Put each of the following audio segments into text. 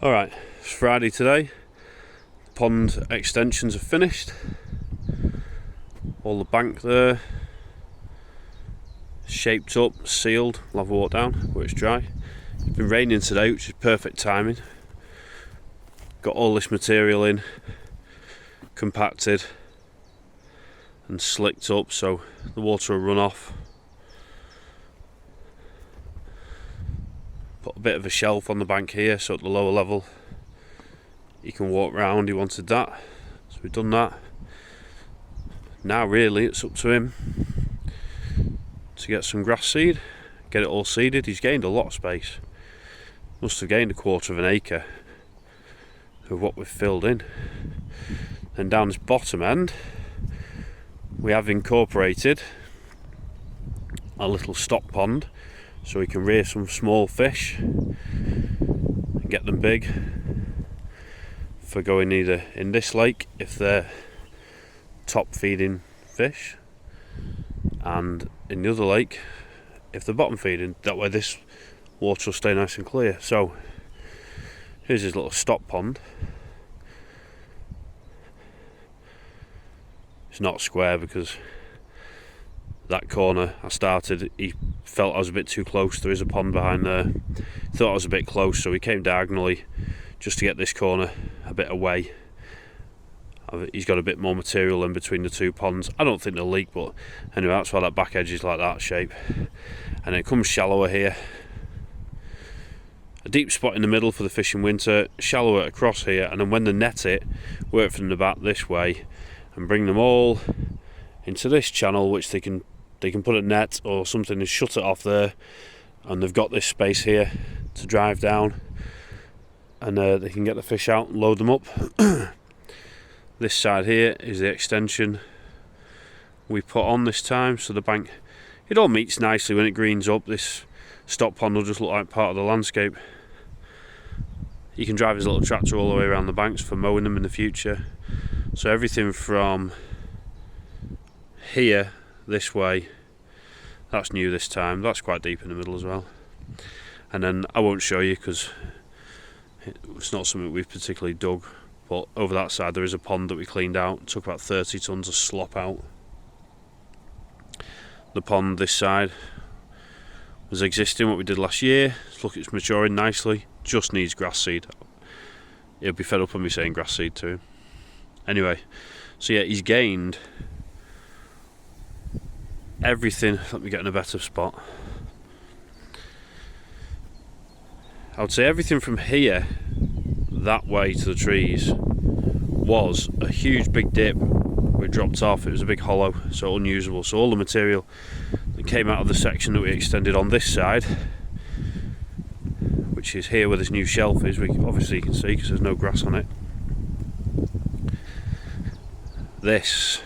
Alright, it's Friday today. Pond extensions are finished. All the bank there, shaped up, sealed. I'll have a walk down where it's dry. It's been raining today, which is perfect timing. Got all this material in, compacted and slicked up so the water will run off. Put a bit of a shelf on the bank here so at the lower level you can walk round. He wanted that, so we've done that. Now really it's up to him to get some grass seed, get it all seeded. He's gained a lot of space, must have gained 1/4 of an acre of what we've filled in. And down this bottom end we have incorporated a little stock pond so we can rear some small fish and get them big for going either in this lake if they're top feeding fish, and in the other lake if they're bottom feeding. That way this water will stay nice and clear. So here's his little stock pond. It's not square because that corner I started, he felt I was a bit too close. There is a pond behind there. He thought I was a bit close, so he came diagonally just to get this corner a bit away. He's got a bit more material in between the two ponds. I don't think they'll leak, but anyway, that's why that back edge is like that shape. And it comes shallower here. A deep spot in the middle for the fish in winter, shallower across here, and then when they net it, work from the back this way and bring them all into this channel, which they can put a net or something and shut it off there, and they've got this space here to drive down, and they can get the fish out and load them up. This side here is the extension we put on this time, so the bank, it all meets nicely when it greens up. This stock pond will just look like part of the landscape. You can drive his little tractor all the way around the banks for mowing them in the future. So everything from here this way, that's new this time. That's quite deep in the middle as well. And then I won't show you because it's not something we've particularly dug, but over that side there is a pond that we cleaned out. It took about 30 tons of slop out. The pond this side was existing, what we did last year. Look, it's maturing nicely, just needs grass seed. He'll be fed up on me saying grass seed to him. Anyway, so yeah, he's gained everything. Let me get in a better spot. I would say everything from here that way to the trees was a huge big dip. We dropped off, it was a big hollow, so unusable. So all the material that came out of the section that we extended on this side, which is here where this new shelf is, obviously you can see because there's no grass on it. This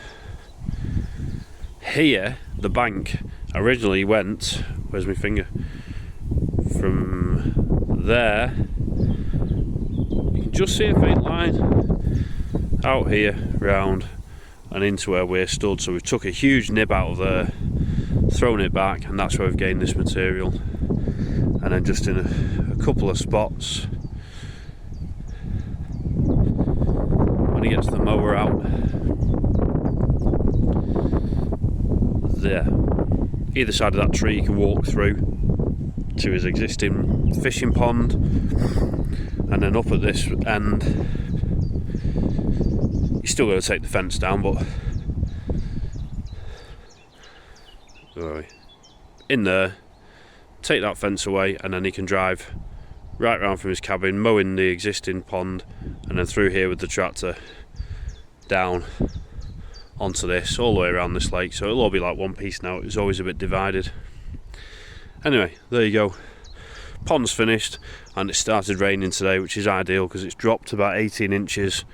here, the bank originally went, where's my finger, from there, you can just see a faint line out here round and into where we're stood. So we've took a huge nib out of there, thrown it back, and that's where we've gained this material. And then just in a couple of spots, when he gets the mower out there, either side of that tree you can walk through to his existing fishing pond, and then up at this end you still got to take the fence down, but in there, take that fence away, and then he can drive right round from his cabin, mowing the existing pond, and then through here with the tractor down onto this, all the way around this lake. So it'll all be like one piece now. It was always a bit divided. Anyway, there you go. Pond's finished, and it started raining today, which is ideal because it's dropped about 18 inches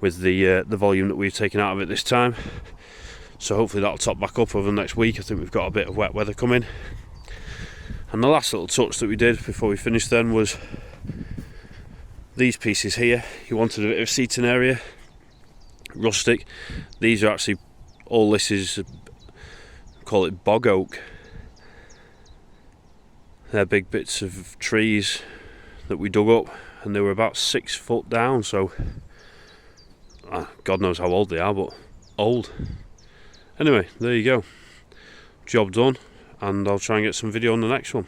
with the volume that we've taken out of it this time. So hopefully that'll top back up over the next week. I think we've got a bit of wet weather coming. And the last little touch that we did before we finished then was these pieces here. He wanted a bit of seating area, rustic. These are actually, all this is, call it bog oak. They're big bits of trees that we dug up, and they were about 6 foot down, so God knows how old they are, but old. Anyway, there you go, job done, and I'll try and get some video on the next one.